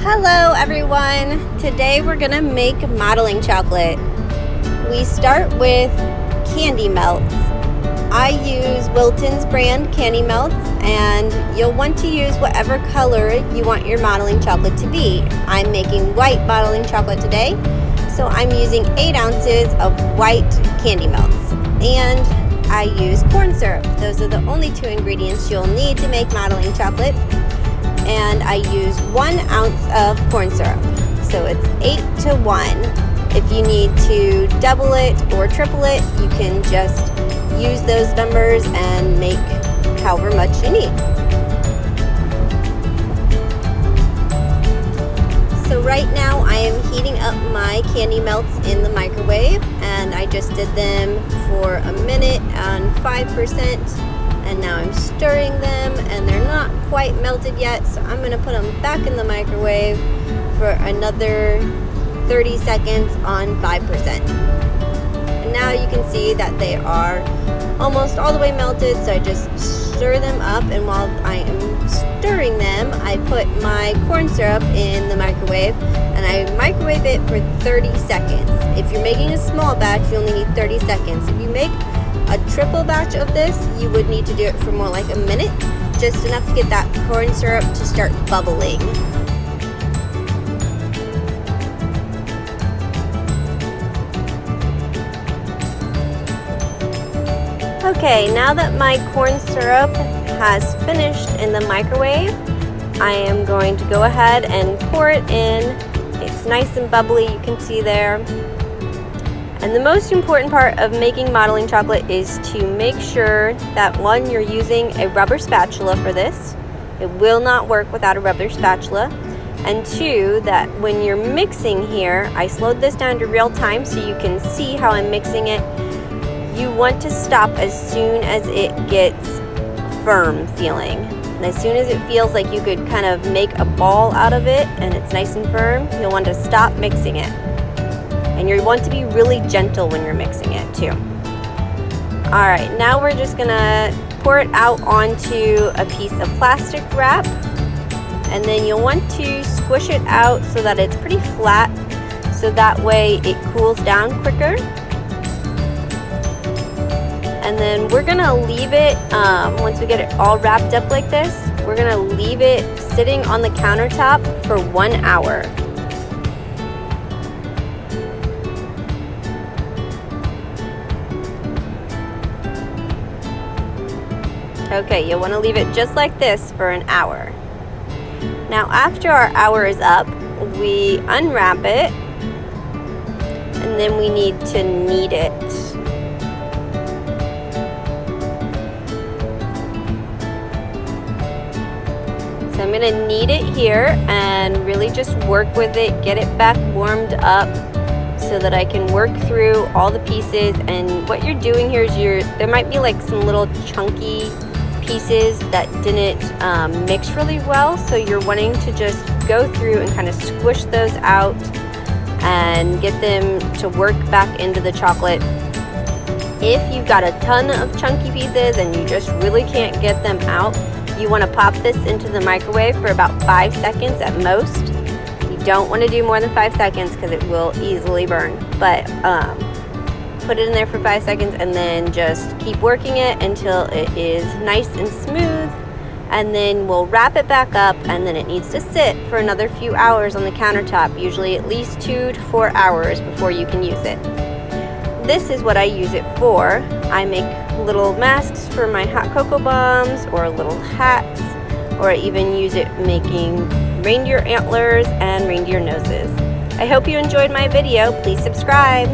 Hello everyone! Today we're gonna make modeling chocolate. We start with candy melts. I use Wilton's brand candy melts, and you'll want to use whatever color you want your modeling chocolate to be. I'm making white modeling chocolate today, so I'm using 8 ounces of white candy melts. And I use corn syrup. Those are the only 2 ingredients you'll need to make modeling chocolate. And I use 1 ounce of corn syrup. So it's 8 to 1. If you need to double it or triple it, you can just use those numbers and make however much you need. So right now I am heating up my candy melts in the microwave, and I just did them for a minute on 5%. And now I'm stirring them, and they're not quite melted yet, so I'm going to put them back in the microwave for another 30 seconds on 5%. And now you can see that they are almost all the way melted, so I just stir them up, and while I am stirring them, I put my corn syrup in the microwave, and I microwave it for 30 seconds. If you're making a small batch, you only need 30 seconds. If you make a triple batch of this, you would need to do it for more like a minute, just enough to get that corn syrup to start bubbling. Okay, now that my corn syrup has finished in the microwave, I am going to go ahead and pour it in. It's nice and bubbly, you can see there. And the most important part of making modeling chocolate is to make sure that, 1, you're using a rubber spatula for this. It will not work without a rubber spatula. And 2, that when you're mixing here, I slowed this down to real time so you can see how I'm mixing it. You want to stop as soon as it gets firm feeling. And as soon as it feels like you could kind of make a ball out of it and it's nice and firm, you'll want to stop mixing it. And you want to be really gentle when you're mixing it too. Alright, now we're just gonna pour it out onto a piece of plastic wrap, and then you'll want to squish it out so that it's pretty flat, so that way it cools down quicker. And then we're gonna leave it, once we get it all wrapped up like this, we're gonna leave it sitting on the countertop for 1 hour. Okay, you'll want to leave it just like this for an hour. Now after our hour is up, we unwrap it, and then we need to knead it. So I'm going to knead it here and really just work with it, get it back warmed up so that I can work through all the pieces. And what you're doing here is there might be like some little chunky pieces that didn't mix really well, so you're wanting to just go through and kind of squish those out and get them to work back into the chocolate. If you've got a ton of chunky pieces and you just really can't get them out, you want to pop this into the microwave for about 5 seconds at most. You don't want to do more than 5 seconds because it will easily burn, but put it in there for 5 seconds and then just keep working it until it is nice and smooth, and then we'll wrap it back up, and then it needs to sit for another few hours on the countertop, usually at least 2 to 4 hours before you can use it. This is what I use it for. I make little masks for my hot cocoa bombs, or little hats, or I even use it making reindeer antlers and reindeer noses. I hope you enjoyed my video. Please subscribe.